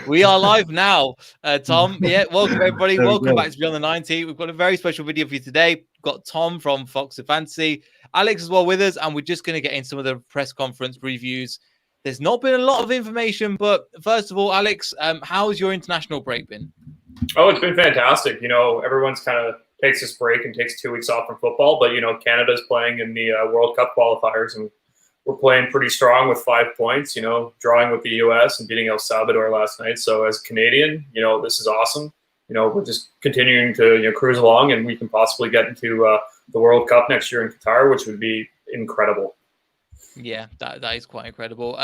We are live now, Tom. Yeah, welcome everybody. There we Welcome go. back to Beyond the 90. We've got a very special video for you today. We've got Tom from Fox of Fantasy, Alex as well with us, and we're just going to get in some of the press conference reviews. There's not been a lot of information, but first of all, Alex, how's your international break been? Oh, it's been fantastic. Everyone's kind of takes this break and takes 2 weeks off from football, but Canada's playing in the World Cup qualifiers, and we're playing pretty strong with 5 points. Drawing with the U.S. and beating El Salvador last night. So as a Canadian, this is awesome. We're just continuing to cruise along, and we can possibly get into the World Cup next year in Qatar, which would be incredible. Yeah, that is quite incredible.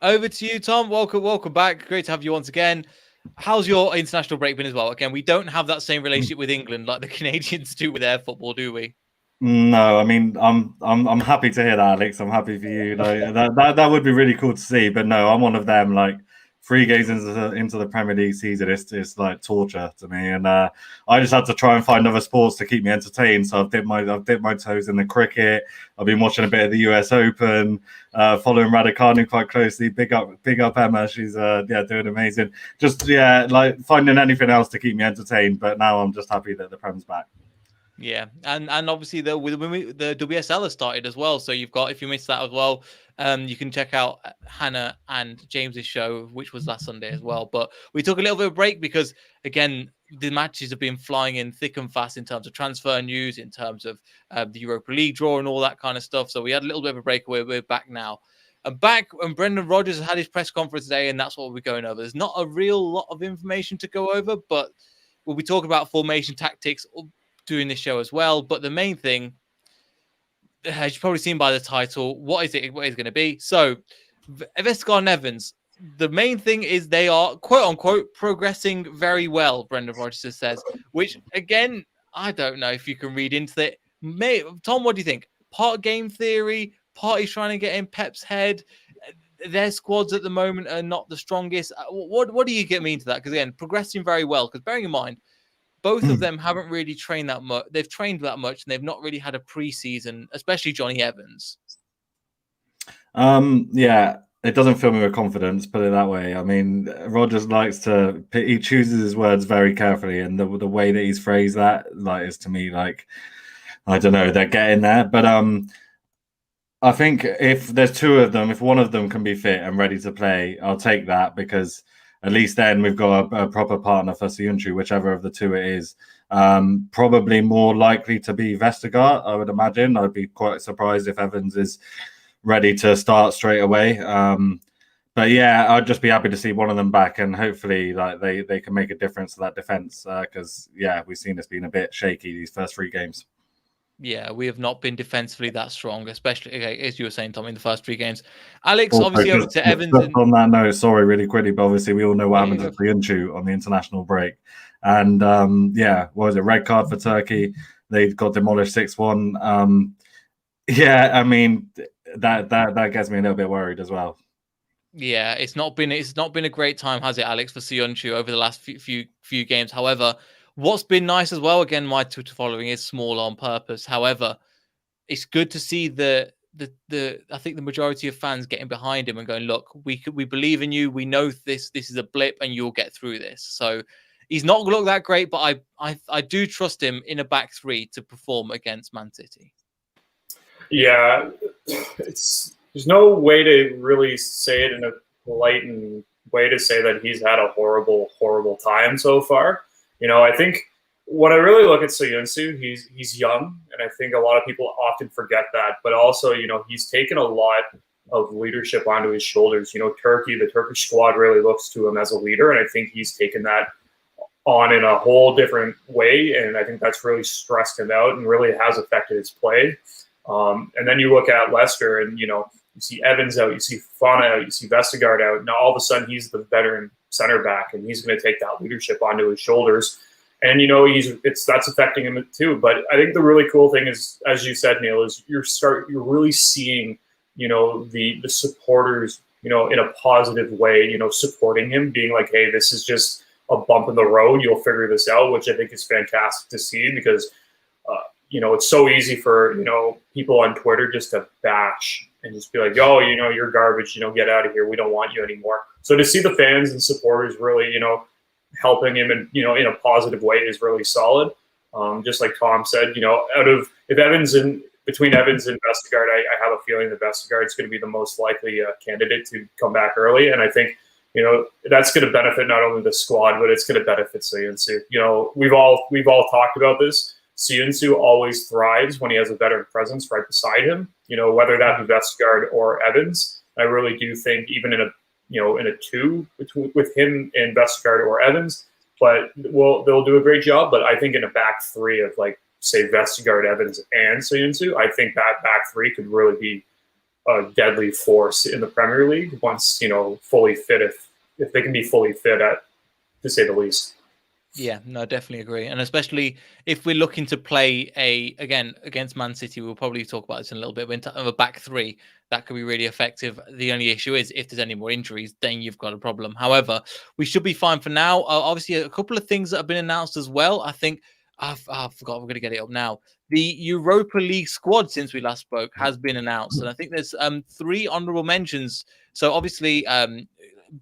Over to you, Tom. Welcome back. Great to have you once again. How's your international break been as well? Again, we don't have that same relationship with England like the Canadians do with their football, do we? No, I mean, I'm happy to hear that, Alex. I'm happy for you. That would be really cool to see. But no, I'm one of them. Like 3 games into the Premier League season, it's like torture to me. And I just had to try and find other sports to keep me entertained. So I've dipped my toes in the cricket. I've been watching a bit of the US Open, following Raducanu quite closely. Big up Emma. She's doing amazing. Just like finding anything else to keep me entertained. But now I'm just happy that the Prem's back. Yeah, and obviously the WSL has started as well. So you've got, if you missed that as well, you can check out Hannah and James's show, which was last Sunday as well. But we took a little bit of a break because, again, the matches have been flying in thick and fast in terms of transfer news, in terms of the Europa League draw and all that kind of stuff. So we had a little bit of a break. We're back now. And Brendan Rodgers had his press conference today, and that's what we're going over. There's not a real lot of information to go over, but we'll be talking about formation tactics doing this show as well. But the main thing, as you've probably seen by the title, what is it going to be? So Vestergaard and Evans, the main thing is they are, quote unquote, progressing very well, Brendan Rodgers says, which again, I don't know if you can read into it. Tom, what do you think? Part game theory, party's trying to get in Pep's head. Their squads at the moment are not the strongest. What do you get me into that? Because again, progressing very well, because bearing in mind, both of them haven't really trained that much. They've trained that much, and they've not really had a preseason, especially Johnny Evans. Yeah, it doesn't fill me with confidence, put it that way. I mean, Rodgers he chooses his words very carefully, and the way that he's phrased that, is to me like, I don't know, they're getting there. But I think if there's 2 of them, if one of them can be fit and ready to play, I'll take that, because at least then we've got a proper partner for Söyüncü, whichever of the 2 it is. Probably more likely to be Vestergaard, I would imagine. I'd be quite surprised if Evans is ready to start straight away. But yeah, I'd just be happy to see one of them back, and hopefully they can make a difference to that defense, because we've seen it's been a bit shaky these first 3 games. Yeah, we have not been defensively that strong, especially, as you were saying, Tom, in the first 3 games. Alex, obviously, over to Evans. On that note, sorry, really quickly, but obviously we all know what happened to Söyüncü on the international break. And what was it? Red card for Turkey. They got demolished 6-1. I mean, that gets me a little bit worried as well. Yeah, it's not been a great time, has it, Alex, for Söyüncü over the last few games. However, what's been nice as well, again, my Twitter following is small on purpose. However, it's good to see I think the majority of fans getting behind him and going, look, we believe in you. We know this is a blip and you'll get through this. So he's not going to look that great, but I do trust him in a back 3 to perform against Man City. Yeah, there's no way to really say it in a polite way to say that he's had a horrible, horrible time so far. I think when I really look at Söyüncü, he's young, and I think a lot of people often forget that. But also, he's taken a lot of leadership onto his shoulders. The Turkish squad really looks to him as a leader, and I think he's taken that on in a whole different way, and I think that's really stressed him out and really has affected his play. And then you look at Leicester, and you see Evans out, you see Fana out, you see Vestergaard out. Now all of a sudden he's the veteran center back, and he's going to take that leadership onto his shoulders. And that's affecting him too. But I think the really cool thing is, as you said, Neil, is you're really seeing the supporters in a positive way, supporting him, being like, hey, this is just a bump in the road. You'll figure this out, which I think is fantastic to see, because it's so easy for people on Twitter just to bash and just be like, "Oh, you're garbage. Get out of here. We don't want you anymore." So to see the fans and supporters really, helping him in in a positive way is really solid. Just like Tom said, between Evans and Vestergaard, I have a feeling that Vestergaard is going to be the most likely candidate to come back early, and I think that's going to benefit not only the squad, but it's going to benefit Suyuncu. We've all talked about this. Suyuncu always thrives when he has a veteran presence right beside him. Whether that be Vestergaard or Evans. I really do think even in a two with him and Vestergaard or Evans, but they'll do a great job. But I think in a back three of say Vestergaard, Evans, and Suyuncu, I think that back three could really be a deadly force in the Premier League once fully fit, if they can be fully fit, to say the least. Yeah, no, definitely agree. And especially if we're looking to play again against Man City, we'll probably talk about this in a little bit. In terms of a back three, that could be really effective. The only issue is if there's any more injuries, then you've got a problem. However, we should be fine for now. Obviously, a couple of things that have been announced as well. I think I forgot. We're going to get it up now. The Europa League squad since we last spoke has been announced, and I think there's 3 honourable mentions. So obviously,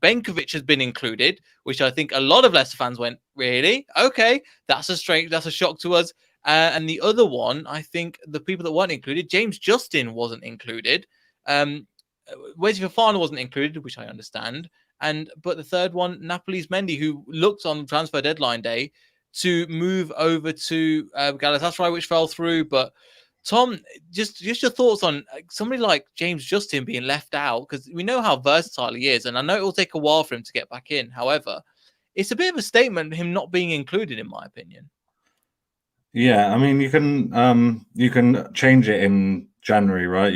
Benkovic has been included, which I think a lot of Leicester fans went, really? Okay, that's a shock to us. And the other one, I think the people that weren't included, James Justin wasn't included. Wesley Fofana wasn't included, which I understand. But the third one, Napoli's Mendy, who looked on transfer deadline day to move over to Galatasaray, which fell through. But Tom, just your thoughts on somebody like James Justin being left out, because we know how versatile he is, and I know it will take a while for him to get back in. However, it's a bit of a statement him not being included, in my opinion. Yeah, I mean, you can change it in January, right?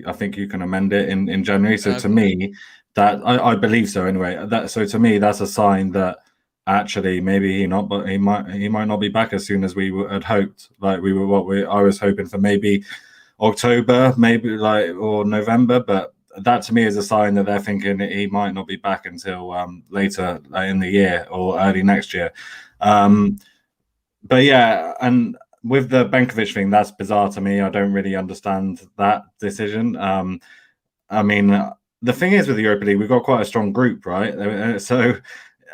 I think you can amend it in January. So to me, that I believe so anyway. So to me, that's a sign that actually maybe he might not be back as soon as we had hoped. I was hoping for maybe October, maybe or November, but that to me is a sign that they're thinking that he might not be back until later in the year or early next year. But yeah, and with the Benkovic thing, that's bizarre to me. I don't really understand that decision. I mean, the thing is with the Europa League, we've got quite a strong group, right? So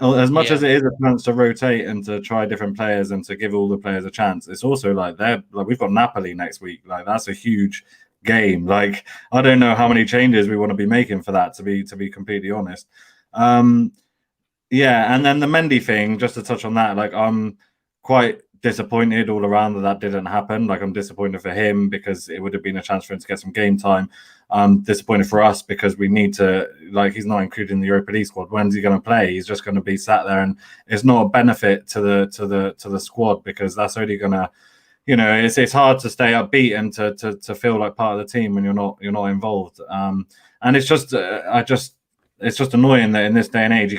as much as it is a chance to rotate and to try different players and to give all the players a chance, it's also we've got Napoli next week. That's a huge game. I don't know how many changes we want to be making for that, to be completely honest. Yeah, and then the Mendy thing, just to touch on that, I'm quite disappointed all around that didn't happen. I'm disappointed for him because it would have been a chance for him to get some game time. I'm disappointed for us because we need to, he's not included in the Europa League squad. When's he going to play? He's just going to be sat there, and it's not a benefit to the squad, because that's only going to, it's hard to stay upbeat and to feel like part of the team when you're not involved. And it's just it's just annoying that in this day and age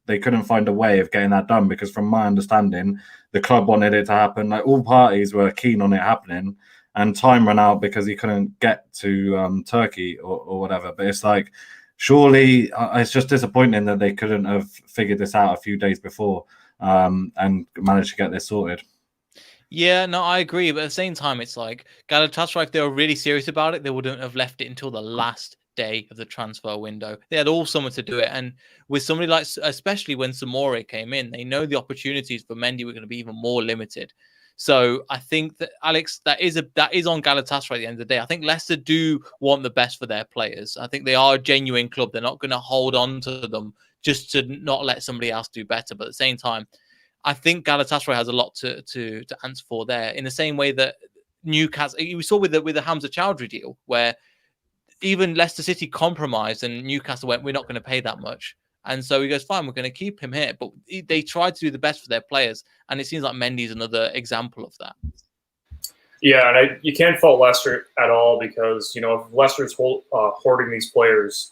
they couldn't find a way of getting that done, because from my understanding, the club wanted it to happen. All parties were keen on it happening, and time ran out because he couldn't get to Turkey or whatever. But it's surely it's just disappointing that they couldn't have figured this out a few days before and managed to get this sorted. Yeah, no, I agree. But at the same time, it's Galatasaray, if they were really serious about it, they wouldn't have left it until the last day of the transfer window. They had all summer to do it, and with somebody especially when Samore came in, they know the opportunities for Mendy were going to be even more limited. So I think that, Alex, that is on Galatasaray at the end of the day. I think Leicester do want the best for their players. I think they are a genuine club. They're not going to hold on to them just to not let somebody else do better. But at the same time, I think Galatasaray has a lot to answer for there, in the same way that Newcastle, we saw with the Hamza Chowdhury deal, where even Leicester City compromised and Newcastle went, we're not going to pay that much. And so he goes, fine, we're going to keep him here. But they tried to do the best for their players. And it seems like Mendy is another example of that. Yeah, and you can't fault Leicester at all, because, if Leicester's hoarding these players,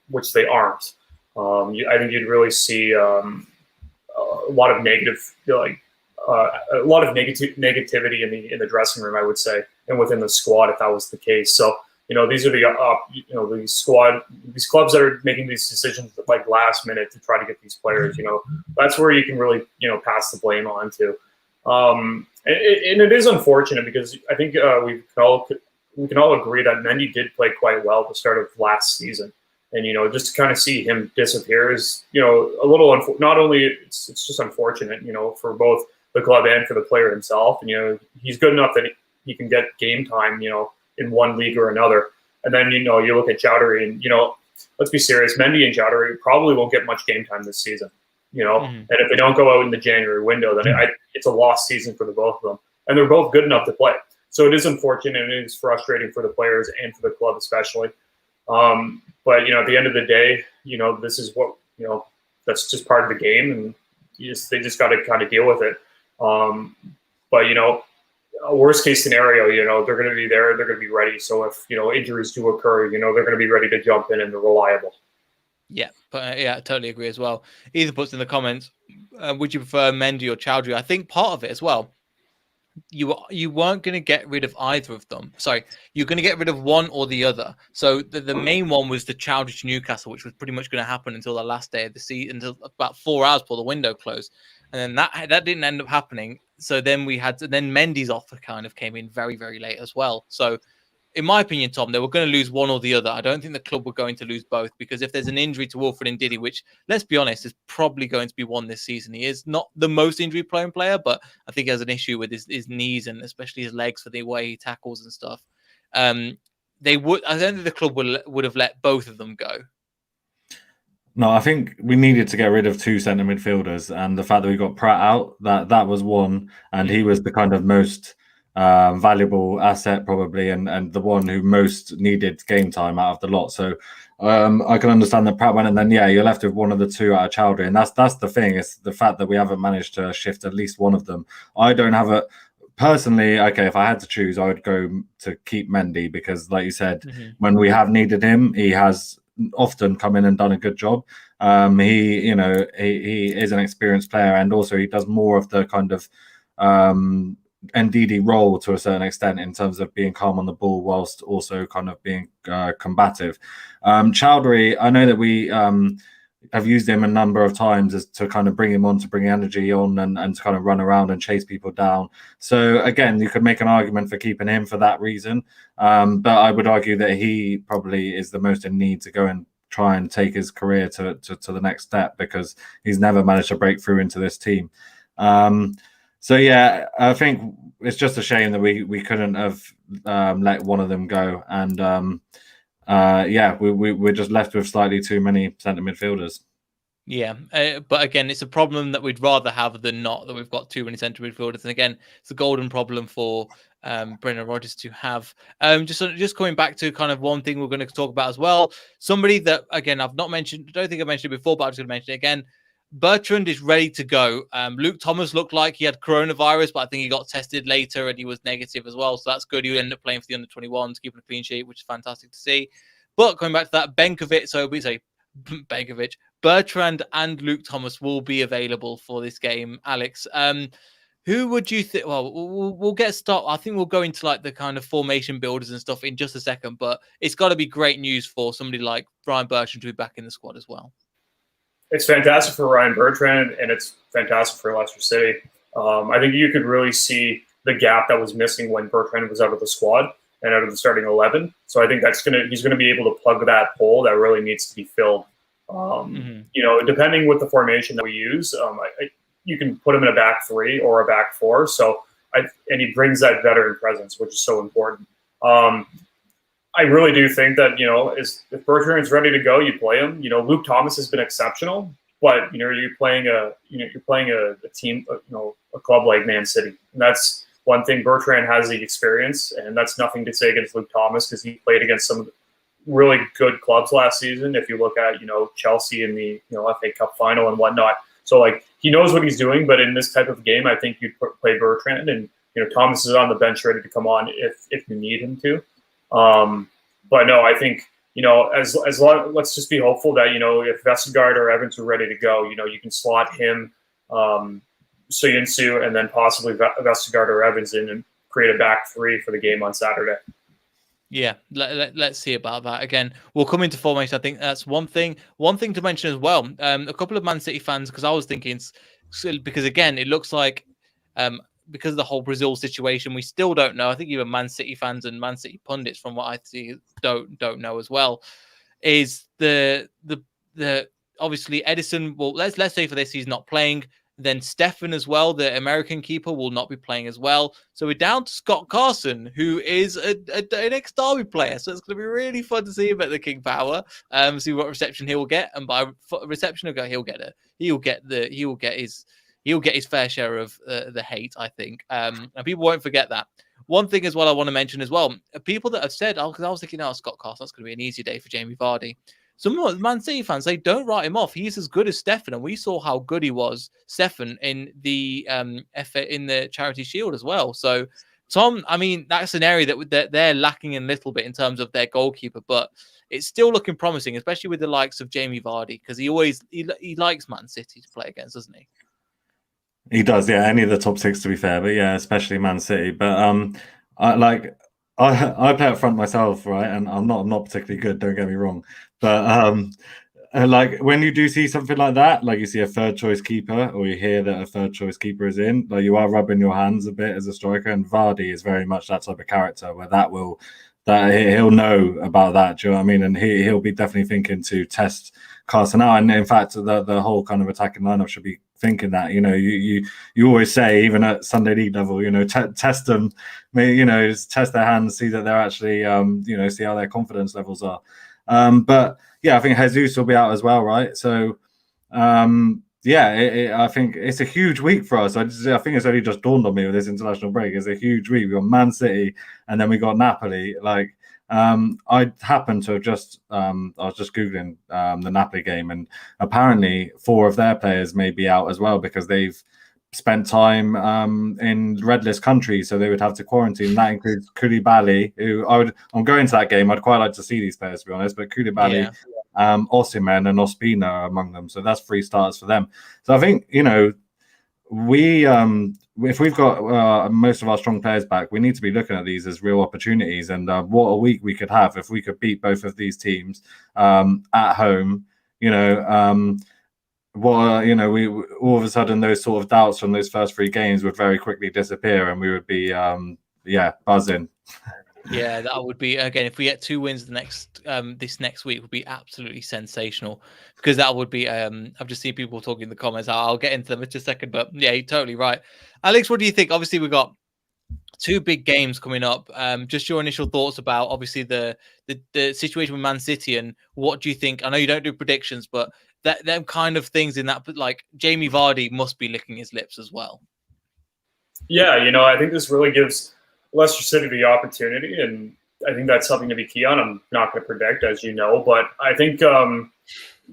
which they aren't, I think you'd really see a lot of negativity in the dressing room, I would say, and within the squad if that was the case. So, these are these clubs that are making these decisions last minute to try to get these players. That's where you can really pass the blame on to. And it is unfortunate, because I think we can all we can all agree that Mendy did play quite well at the start of last season. And, just to kind of see him disappear is, a little, not only it's just unfortunate, for both the club and for the player himself. And, he's good enough that he can get game time, in one league or another. And then, you look at Chowdhury and, let's be serious, Mendy and Chowdhury probably won't get much game time this season, and if they don't go out in the January window, then it's a lost season for the both of them. And they're both good enough to play. So it is unfortunate and it is frustrating for the players and for the club especially. But, at the end of the day, this is what, that's just part of the game, and they just got to kind of deal with it. But, a worst case scenario, they're going to be there, they're going to be ready. So if, injuries do occur, they're going to be ready to jump in and they're reliable. Yeah, but I totally agree as well. Either puts in the comments, would you prefer Mendy or Chowdhury? I think part of it as well, you weren't going to get rid of either of them. Sorry, you're going to get rid of one or the other. So the main one was the Chowdhury to Newcastle, which was pretty much going to happen until the last day of the season, until about 4 hours before the window closed. And then that didn't end up happening. So then then Mendy's offer kind of came in very, very late as well. So in my opinion, Tom, they were going to lose one or the other. I don't think the club were going to lose both, because if there's an injury to Wilfred Ndidi, which, let's be honest, is probably going to be one this season. He is not the most injury-prone player, but I think he has an issue with his knees and especially his legs for the way he tackles and stuff. I don't think the club would have let both of them go. No, I think we needed to get rid of 2 centre midfielders, and the fact that we got Pratt out, that was one, and he was the kind of most valuable asset probably, and the one who most needed game time out of the lot. So I can understand that Pratt went, and then you're left with one of the two out of Chowdhury, and that's the thing, is the fact that we haven't managed to shift at least one of them. I don't have a personally, okay, if I had to choose, I would go to keep Mendy, because like you said, when we have needed him, he has often come in and done a good job. He is an experienced player, and also he does more of the kind of Ndidi role to a certain extent in terms of being calm on the ball whilst also kind of being combative. Chowdhury, I know that we have used him a number of times as to kind of bring him on, to bring energy on, and to kind of run around and chase people down. So again, you could make an argument for keeping him for that reason. But I would argue that he probably is the most in need to go and try and take his career to the next step, because he's never managed to break through into this team. So yeah, I think it's just a shame that we couldn't have let one of them go, and we're just left with slightly too many centre midfielders. Yeah, but again, it's a problem that we'd rather have than not, that we've got too many centre midfielders. And again, it's a golden problem for Brendan Rodgers to have. Just coming back to kind of one thing we're going to talk about as well. Somebody that, again, I've not mentioned, I don't think I mentioned it before, but I'm just going to mention it again. Bertrand is ready to go. Luke Thomas looked like he had coronavirus, but I think he got tested later and he was negative as well. So that's good. He ended up playing for the under-21s, keeping a clean sheet, which is fantastic to see. But going back to that, Bertrand and Luke Thomas will be available for this game. Alex, who would you think? Well, we'll get started. I think we'll go into like the kind of formation builders and stuff in just a second, but it's got to be great news for somebody like Ryan Bertrand to be back in the squad as well. It's fantastic for Ryan Bertrand, and it's fantastic for Leicester City. I think you could really see the gap that was missing when Bertrand was out of the squad and out of the starting 11. So I think he's going to be able to plug that hole that really needs to be filled. Depending with the formation that we use, you can put him in a back 3 or a back 4. And he brings that veteran presence, which is so important. I really do think that, if Bertrand's ready to go, you play him. Luke Thomas has been exceptional, but you're playing a team, a club like Man City, and that's one thing. Bertrand has the experience, and that's nothing to say against Luke Thomas, because he played against some really good clubs last season. If you look at Chelsea in the FA Cup final and whatnot, so he knows what he's doing. But in this type of game, I think you'd play Bertrand, and Thomas is on the bench ready to come on if you need him to. But no, I think, as long, let's just be hopeful that, if Vestergaard or Evans are ready to go, you can slot him, Soyuncu, and then possibly Vestergaard or Evans in and create a back 3 for the game on Saturday. Yeah, let's see about that. Again, we'll come into formation. I think that's one thing. One thing to mention as well, a couple of Man City fans, because I was thinking, because again, it looks like because of the whole Brazil situation, we still don't know. I think even Man City fans and Man City pundits, from what I see, don't know as well. Is the obviously Edison? Well, let's say for this he's not playing. Then Stefan as well, the American keeper, will not be playing as well. So we're down to Scott Carson, who is an ex-Derby player. So it's going to be really fun to see him at the King Power. See what reception he will get, and by reception he'll get his fair share of the hate, I think. And people won't forget that. One thing as well I want to mention as well, people that have said, because I was thinking, Scott Carson, that's going to be an easy day for Jamie Vardy. Some Man City fans, they don't write him off. He's as good as Stefan, and we saw how good he was, Stefan, in the in the Charity Shield as well. So, Tom, I mean, that's an area that they're lacking in a little bit in terms of their goalkeeper, but it's still looking promising, especially with the likes of Jamie Vardy, because he likes Man City to play against, doesn't he? He does, yeah. Any of the top six, to be fair, but yeah, especially Man City. But I play up front myself, right? And I'm not particularly good. Don't get me wrong, but like when you do see something like that, like you see a third choice keeper, or you hear that a third choice keeper is in, like you are rubbing your hands a bit as a striker. And Vardy is very much that type of character where that he'll know about that. Do you know what I mean? And he'll be definitely thinking to test Carson out. And in fact, the whole kind of attacking lineup should be thinking that, you always say, even at Sunday League level, test them, test their hands, see that they're actually, see how their confidence levels are. But yeah, I think Jesus will be out as well, right? So, I think it's a huge week for us. I think it's only just dawned on me with this international break. It's a huge week. We got Man City, and then we got Napoli. Like, I happened to have just, I was just Googling the Napoli game, and apparently 4 of their players may be out as well because they've spent time in red list countries, so they would have to quarantine. That includes Koulibaly, who I'm going to that game. I'd quite like to see these players, to be honest, but Koulibaly, Osimhen and Ospina are among them. So that's 3 starts for them. So I think, we if we've got most of our strong players back, we need to be looking at these as real opportunities. And what a week we could have if we could beat both of these teams at home. We all of a sudden those sort of doubts from those first 3 games would very quickly disappear, and we would be buzzing. Yeah, that would be, again, if we get 2 wins this next week, would be absolutely sensational, because that would be I've just seen people talking in the comments. I'll get into them in just a second, but yeah, you're totally right. Alex, what do you think? Obviously we've got 2 big games coming up. Just your initial thoughts about obviously the situation with Man City, and what do you think? I know you don't do predictions, but them kind of things in that, but like Jamie Vardy must be licking his lips as well. Yeah, I think this really gives Leicester City the opportunity, and I think that's something to be key on. I'm not going to predict, as you know, but I think, I'm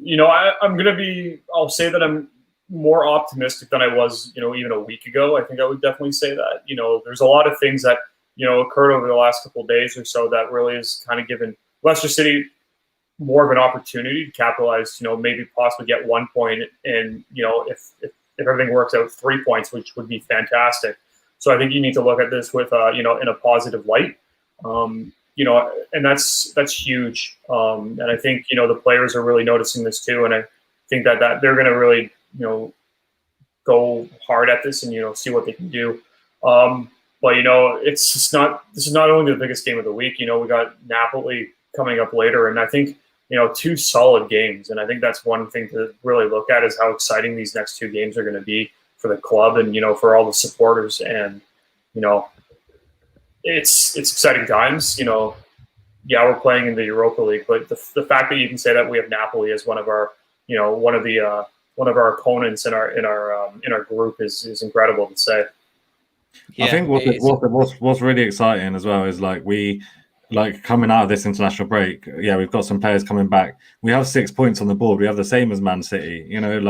going to be, I'll say that I'm more optimistic than I was, even a week ago. I think I would definitely say that. There's a lot of things that, occurred over the last couple of days or so that really has kind of given Leicester City more of an opportunity to capitalize, maybe possibly get 1 point, and, if everything works out, 3 points, which would be fantastic. So I think you need to look at this with, in a positive light, and that's huge. And I think, the players are really noticing this too. And I think that they're going to really, go hard at this and, see what they can do. But, this is not only the biggest game of the week. We got Napoli coming up later, and I think, 2 solid games. And I think that's one thing to really look at, is how exciting these next 2 games are going to be for the club and, for all the supporters. And, it's exciting times. We're playing in the Europa League, but the fact that you can say that we have Napoli as one of our opponents in our group is incredible to say. Yeah, I think what's really exciting as well is coming out of this international break, we've got some players coming back. We have 6 points on the board. We have the same as Man City,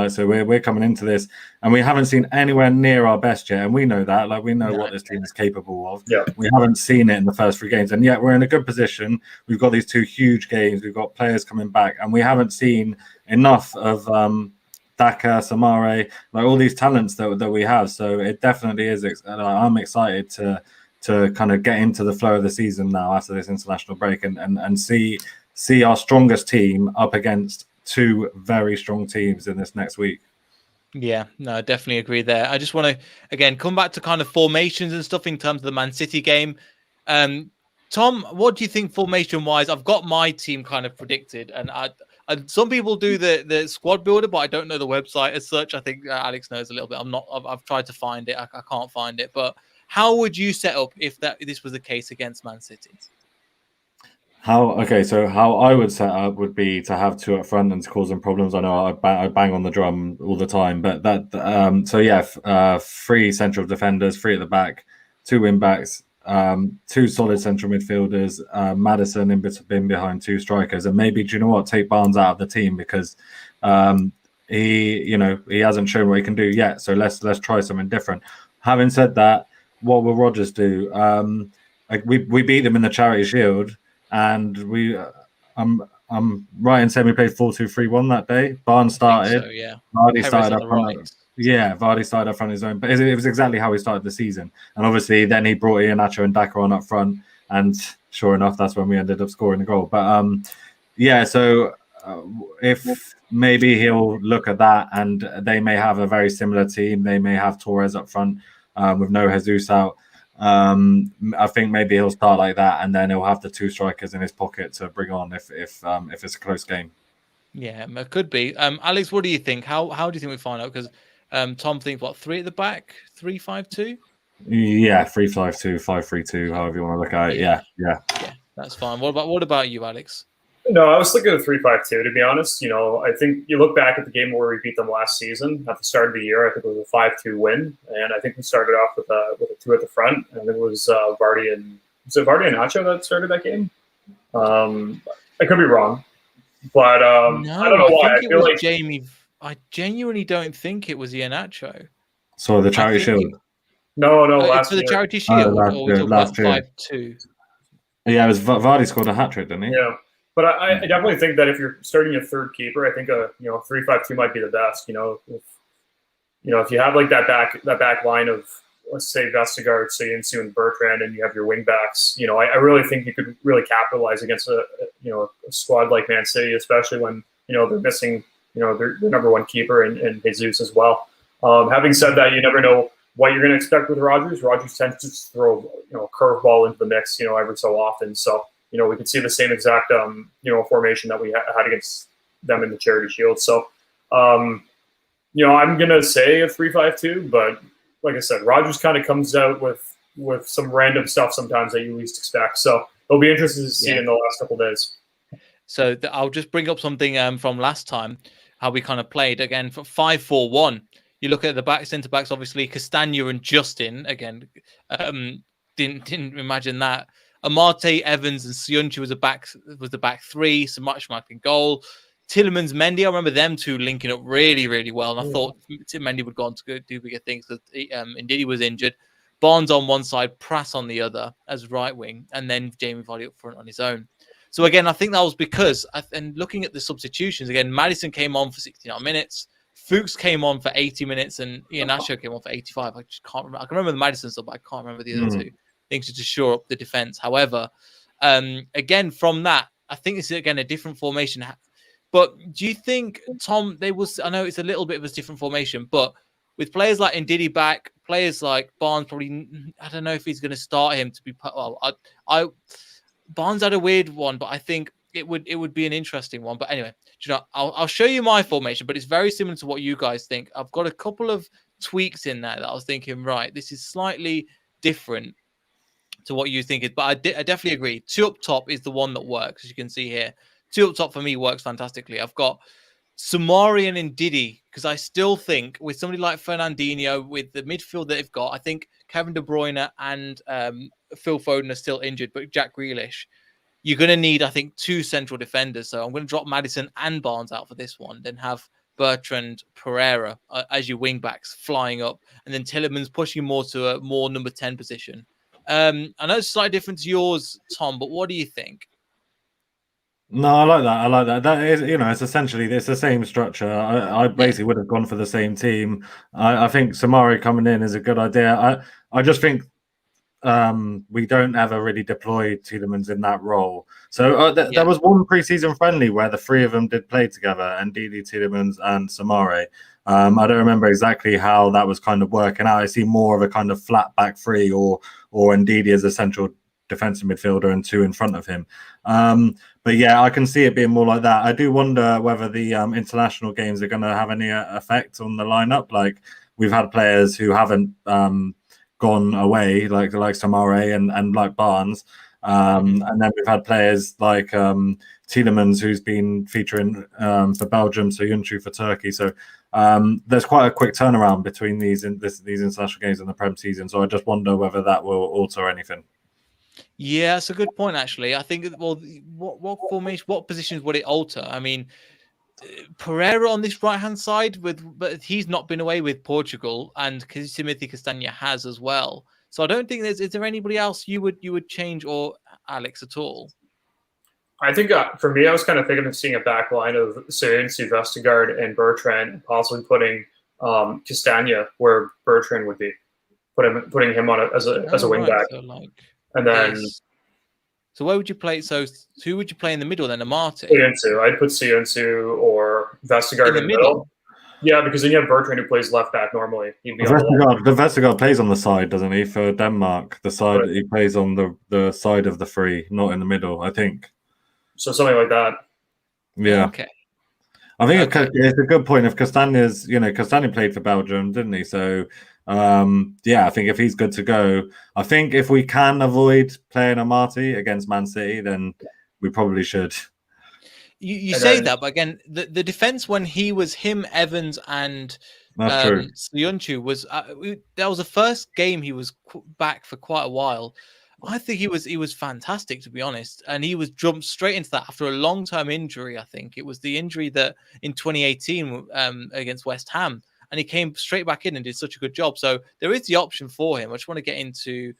so we're coming into this and we haven't seen anywhere near our best yet. And we know that, we know what this team is capable of. Yeah. We haven't seen it in the first 3 games, and yet we're in a good position. We've got these 2 huge games. We've got players coming back, and we haven't seen enough of Daka, Samare, all these talents that we have. So it definitely is. I'm excited to kind of get into the flow of the season now after this international break, and see our strongest team up against 2 very strong teams in this next week. Yeah, no, I definitely agree there. I just want to again come back to kind of formations and stuff in terms of the Man City game. Tom, what do you think formation wise? I've got my team kind of predicted, and some people do the squad builder, but I don't know the website as such. I think Alex knows a little bit. I've tried to find it. I can't find it. But how would you set up if this was the case against Man City? So how I would set up would be to have two up front and to cause them problems. I know I bang on the drum all the time, but three central defenders, three at the back, two wing backs, two solid central midfielders, Maddison in behind two strikers, and maybe, do you know what, take Barnes out of the team because he hasn't shown what he can do yet. So let's try something different. Having said that, what will Rodgers do? We beat them in the Charity Shield. And I'm right in saying we played 4-2-3-1 that day. Barnes started. So, yeah. Vardy started up front. Yeah, Vardy started up front his own. But it was exactly how he started the season. And obviously, then he brought Iheanacho and Daka on up front. And sure enough, that's when we ended up scoring the goal. But if maybe he'll look at that, and they may have a very similar team. They may have Torres up front with no Jesus out. I think maybe he'll start like that, and then he'll have the two strikers in his pocket to bring on if it's a close game. Yeah, it could be. Alex, what do you think? How do you think we find out? Because Tom thinks what, three at the back, 3-5-2. Yeah, 3-5-2, 5-3-2, however you want to look at it. Yeah, that's fine. What about you, Alex? No, I was thinking of 3-5-2, to be honest. I think you look back at the game where we beat them last season at the start of the year. I think it was a 5-2 win, and I think we started off with a two at the front, and it was Vardy and Nacho that started that game. I could be wrong, but no, I don't know why. I feel like Jamie. I genuinely don't think it was Iheanacho. So the Charity Shield. No, for the Charity Shield. Last year. 5-2. Yeah, it was Vardy scored a hat trick, didn't he? Yeah. But I definitely think that if you're starting a third keeper, I think 3-5-2 might be the best. If you have like that back line of, let's say, Vestergaard, Sayinsu, and Bertrand, and you have your wing backs, I really think you could really capitalize against a squad like Man City, especially when they're missing their number one keeper and Jesus as well. Having said that, you never know what you're going to expect with Rodgers. Rodgers tends to just throw a curveball into the mix every so often. So we could see the same exact formation that we had against them in the Charity Shield. So I'm going to say a 3-5-2, but like I said, Rodgers kind of comes out with some random stuff sometimes that you least expect. So it'll be interesting to see in the last couple of days. So I'll just bring up something from last time, how we kind of played again for 5-4-1. You look at the centre backs, obviously Castagna and Justin again. Didn't imagine that. Amate, Evans, and Sionchu was the back three. So much in goal. Tielemans, Mendy, I remember them two linking up really, really well. And I thought Mendy would go on to do bigger things because Ndidi was injured. Barnes on one side, Prass on the other as right wing, and then Jamie Vardy up front on his own. So again, I think that was because, and looking at the substitutions, again, Maddison came on for 69 minutes. Fuchs came on for 80 minutes, and Iheanacho came on for 85. I just can't remember. I can remember the Maddison stuff, but I can't remember the other two things to shore up the defense. However, again, from that, I think this is again a different formation. But do you think, Tom, I know it's a little bit of a different formation, but with players like Ndidi back, players like Barnes, probably, I don't know if he's going to start him to be. Well, Barnes had a weird one, but I think it would be an interesting one. But anyway, I'll show you my formation, but it's very similar to what you guys think. I've got a couple of tweaks in there that I was thinking, right, this is slightly different to what you think. But I definitely agree. Two up top is the one that works, as you can see here. Two up top for me works fantastically. I've got Samari and Ndidi, because I still think with somebody like Fernandinho, with the midfield that they've got, I think Kevin De Bruyne and Phil Foden are still injured, but Jack Grealish, you're going to need, I think, two central defenders. So I'm going to drop Maddison and Barnes out for this one, then have Bertrand, Pereira as your wing backs flying up, and then Tielemans pushing more to a more number 10 position. I know it's slightly different to yours, Tom, but what do you think? No, I like that. That is, it's essentially the same structure. I basically would have gone for the same team. I think Samari coming in is a good idea. I just think we don't ever really deploy Tielemans in that role. So there Yeah. was one preseason friendly where the three of them did play together, and Ndidi, Tielemans, and Samare. I don't remember exactly how that was kind of working out. I see more of a kind of flat back three, or Ndidi as a central defensive midfielder and two in front of him. But yeah, I can see it being more like that. I do wonder whether the international games are going to have any effect on the lineup. Like, we've had players who haven't gone away, like Samare and like Barnes. And then we've had players like Tielemans, who's been featuring for Belgium, so Yunchu for Turkey. So there's quite a quick turnaround between these international games and the Prem season. So I just wonder whether that will alter anything. Yeah, it's a good point, actually. I think, well, what formation, what positions would it alter? I mean, Pereira on this right-hand side, but he's not been away with Portugal, and Timothy Castagna has as well. So I don't think is there anybody else you would change, or Alex, at all? I think for me, I was kind of thinking of seeing a back line of Soyuncu, Vestergaard, and Bertrand, and possibly putting Castagna where Bertrand would be, putting him on as a wing back, so like, and then. So where would you play? So who would you play in the middle then? Amati? Soyuncu. I'd put Soyuncu or Vestergaard in the middle. Yeah, because then you have Bertrand who plays left back normally. Vestergaard plays on the side, doesn't he, for Denmark? The side, right. He plays on the side of the three, not in the middle, I think. So something like that. Yeah. Okay. I think it's a good point. If Castagna's, Castagna played for Belgium, didn't he? So, yeah, I think if he's good to go, I think if we can avoid playing Amati against Man City, then we probably should. You say that, but again, the defense when he was him, Evans, and Soyuncu was that was the first game he was back for quite a while. I think he was fantastic, to be honest, and he was jumped straight into that after a long-term injury. I think it was the injury that in 2018 against West Ham, and he came straight back in and did such a good job. So there is the option for him. I just want to get into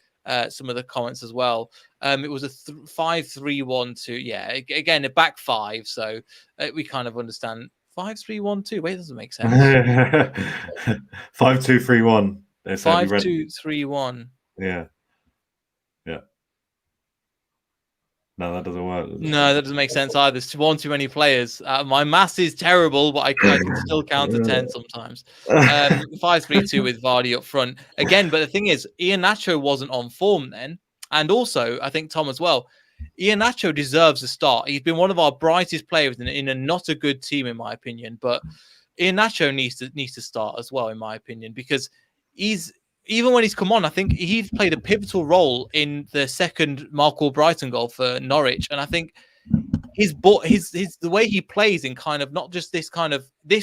some of the comments as well. It was a 5-3-1-2. Yeah, again, a back five. So we kind of understand 5-3-1-2. Wait, it doesn't make sense. 5-2-3-1. 5-2-3-1. Yeah. Yeah. No, that doesn't work. No, that doesn't make sense either. There's one too many players. My maths is terrible, but I can still count to 10 sometimes. 5-3-2 with Vardy up front. Again, but the thing is, Iheanacho wasn't on form then. And also, I think Tom as well, Iheanacho deserves a start. He's been one of our brightest players in a not a good team, in my opinion. But Iheanacho needs to start as well, in my opinion, because even when he's come on, I think he's played a pivotal role in the second Marco Brighton goal for Norwich. And I think his the way he plays in kind of not just this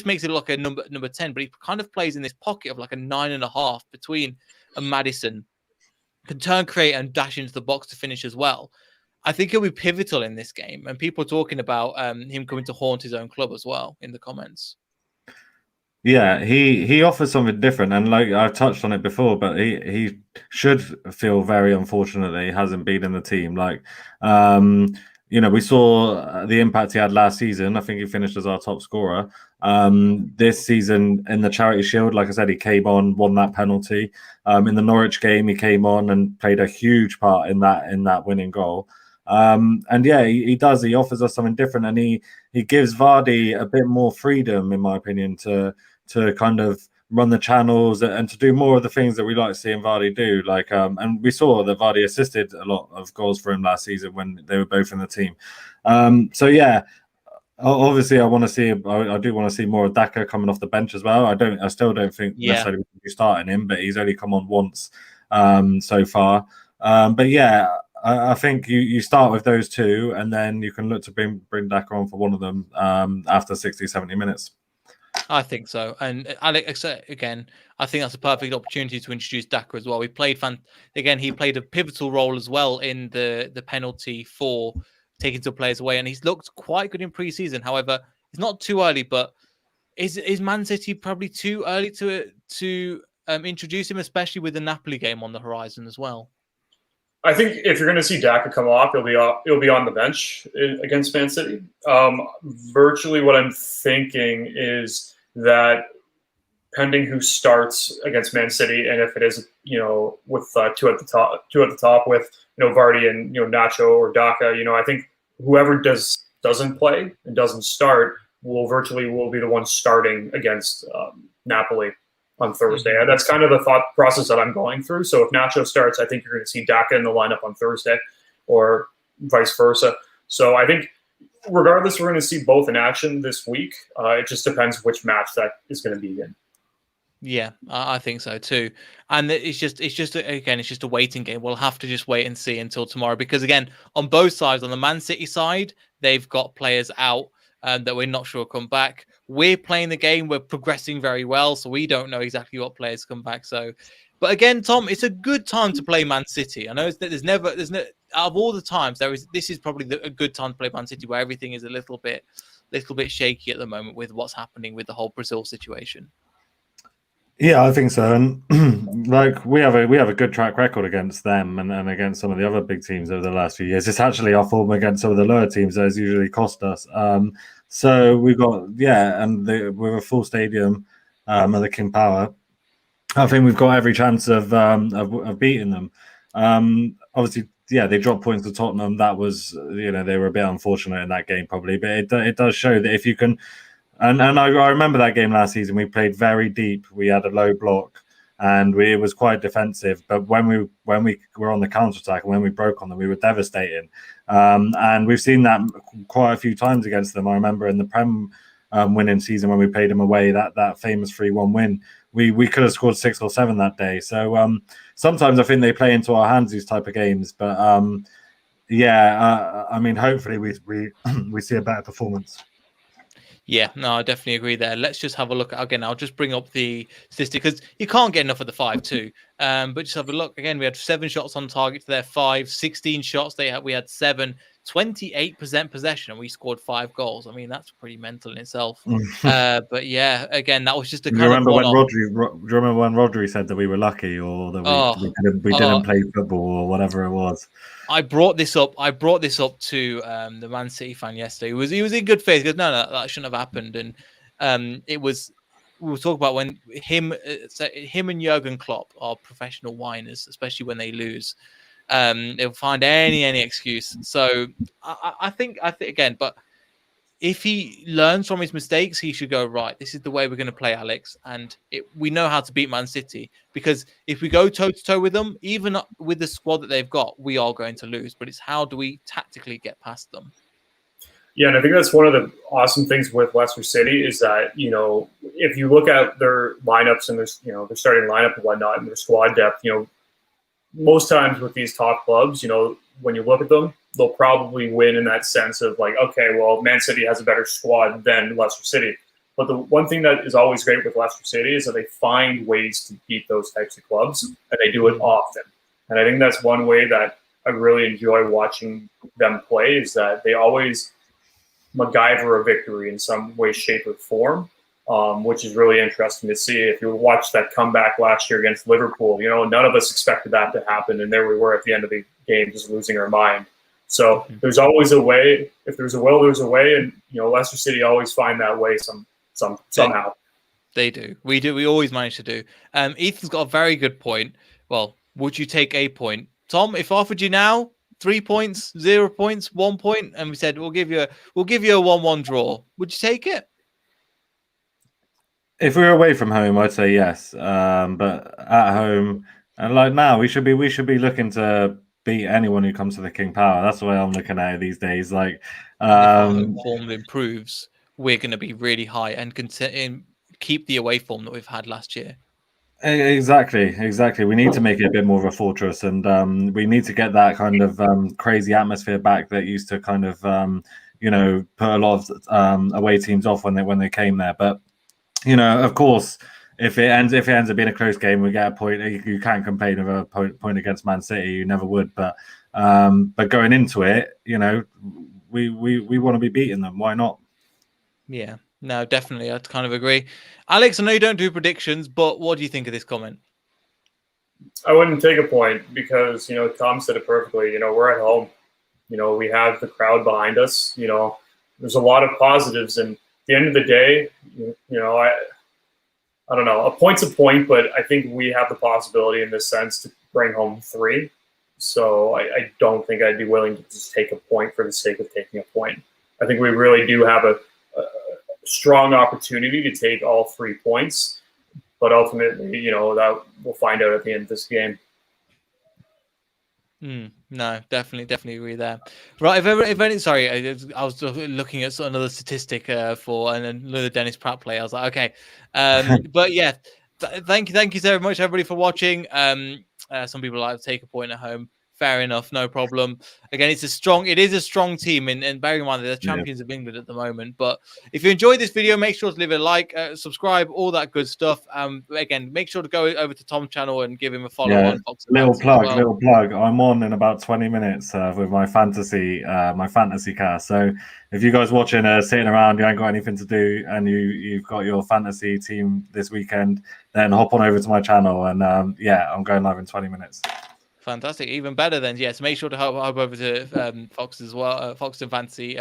makes it look like a number 10, but he kind of plays in this pocket of like a 9.5 between a Maddison, can turn, create, and dash into the box to finish as well. I think he'll be pivotal in this game. And people are talking about him coming to haunt his own club as well in the comments. Yeah, he offers something different, and like I've touched on it before, but he should feel very unfortunate that he hasn't been in the team. Like, we saw the impact he had last season. I think he finished as our top scorer. This season in the Charity Shield, like I said, he came on, won that penalty. In the Norwich game, he came on and played a huge part in that winning goal. And yeah, he does. He offers us something different, and he gives Vardy a bit more freedom, in my opinion, to kind of run the channels and to do more of the things that we like seeing Vardy do. Like, and we saw that Vardy assisted a lot of goals for him last season when they were both in the team. So yeah, obviously, I do want to see more of Daka coming off the bench as well. I still don't think necessarily we can be starting him, but he's only come on once so far. But yeah. I think you start with those two, and then you can look to bring Daka on for one of them after 60, 70 minutes. I think so. And Alex, again, I think that's a perfect opportunity to introduce Daka as well. He played a pivotal role as well in the penalty for taking some players away, and he's looked quite good in pre-season. However, it's not too early, but is Man City probably too early to introduce him, especially with the Napoli game on the horizon as well? I think if you're going to see Daka come off, he'll be on the bench against Man City. Virtually what I'm thinking is that pending who starts against Man City, and if it is, with two at the top with, Vardy and, Nacho or Daka, I think whoever doesn't play and doesn't start will be the one starting against Napoli on Thursday. Mm-hmm. That's kind of the thought process that I'm going through. So if Nacho starts, I think you're going to see Daka in the lineup on Thursday, or vice versa. So I think regardless, we're going to see both in action this week. It just depends which match that is going to be in. Yeah, I think so too. And it's just a waiting game. We'll have to just wait and see until tomorrow, because again, on both sides, on the Man City side, they've got players out that we're not sure come back. We're playing the game. We're progressing very well, so we don't know exactly what players come back. So, but again, Tom, it's a good time to play Man City. I know there's no out of all the times this is probably a good time to play Man City, where everything is a little bit shaky at the moment with what's happening with the whole Brazil situation. Yeah, I think so. And like we have a good track record against them and against some of the other big teams over the last few years. It's actually our form against some of the lower teams that has usually cost us. So we've got and with a full stadium at the King Power, I think we've got every chance of beating them. Obviously, they dropped points to Tottenham. That was, they were a bit unfortunate in that game probably, but it does show that if you can. And I remember that game last season. We played very deep. We had a low block, and it was quite defensive. But when we were on the counter attack and when we broke on them, we were devastating. And we've seen that quite a few times against them. I remember in the Prem winning season when we played them away, that famous 3-1 win. We could have scored 6 or 7 that day. So sometimes I think they play into our hands, these type of games. But I mean, hopefully we see a better performance. Yeah, no, I definitely agree there. Let's just have a look again. I'll just bring up the statistic because you can't get enough of the 5-2. But just have a look again. We had 7 shots on target to their 5, 16 shots. We had 7, 28% possession, and we scored 5 goals. I mean, that's pretty mental in itself. But yeah, again, that was just a kind of do you remember when Rodri said that we were lucky, or that we didn't play football, or whatever it was? I brought this up to the Man City fan yesterday. He was in good faith. He goes, no, that shouldn't have happened. And we were talking about when him and Jurgen Klopp are professional whiners, especially when they lose. They'll find any excuse. So I think again, but if he learns from his mistakes, he should go, right, this is the way we're going to play, Alex. And we know how to beat Man City, because if we go toe-to-toe with them, even with the squad that they've got, we are going to lose. But it's how do we tactically get past them? Yeah, and I think that's one of the awesome things with Leicester City is that, if you look at their lineups and their starting lineup and whatnot and their squad depth, most times with these top clubs, when you look at them, they'll probably win in that sense of like, okay, well, Man City has a better squad than Leicester City. But the one thing that is always great with Leicester City is that they find ways to beat those types of clubs, and they do it often. And I think that's one way that I really enjoy watching them play, is that they always MacGyver a victory in some way, shape, or form, which is really interesting to see. If you watch that comeback last year against Liverpool, none of us expected that to happen, and there we were at the end of the game just losing our mind. So there's always a way. If there's a will, there's a way, and Leicester City always find that way somehow. They do. We do. We always manage to do. Ethan's got a very good point. Well, would you take a point, Tom? If I offered you now 3 points, 0 points, 1 point, and we said we'll give you a 1-1 draw, would you take it? If we were away from home, I'd say yes. But at home, and like now, we should be looking to beat anyone who comes to the King Power. That's the way I'm looking at it these days. Like, if our home form improves, we're going to be really high and keep the away form that we've had last year. Exactly. We need to make it a bit more of a fortress, and we need to get that kind of crazy atmosphere back that used to kind of put a lot of away teams off when they came there. But of course, if it ends up being a close game, we get a point. You can't complain of a point against Man City. You never would. But going into it, we want to be beating them. Why not? Yeah. No, definitely. I kind of agree. Alex, I know you don't do predictions, but what do you think of this comment? I wouldn't take a point because, Tom said it perfectly. We're at home. We have the crowd behind us. There's a lot of positives. And at the end of the day, I don't know, a point's a point, but I think we have the possibility in this sense to bring home 3. So I don't think I'd be willing to just take a point for the sake of taking a point. I think we really do have a strong opportunity to take all 3 points, but ultimately, you know, that we'll find out at the end of this game. No, definitely agree there. Right, if any, sorry, I was looking at another statistic for another Dennis Pratt play. I was like, okay, but yeah, thank you so much everybody for watching. Some people like to take a point at home. Fair enough, no problem. Again, it is a strong team, and bearing in mind they're the champions of England at the moment. But if you enjoyed this video, make sure to leave a like, subscribe, all that good stuff. Again, make sure to go over to Tom's channel and give him a follow on Fox. Little plug. I'm on in about 20 minutes with my fantasy cast. So if you guys watching, sitting around, you ain't got anything to do, and you've got your fantasy team this weekend, then hop on over to my channel, and I'm going live in 20 minutes. Fantastic, even better then. Yes, make sure to hop over to Fox as well, Fox and Fantasy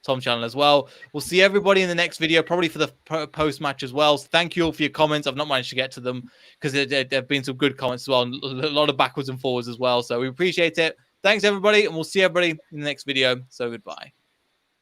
Tom channel as well. We'll see everybody in the next video, probably for the post match as well. So thank you all for your comments. I've not managed to get to them because there have been some good comments as well, and a lot of backwards and forwards as well. So we appreciate it. Thanks everybody, and we'll see everybody in the next video. So goodbye.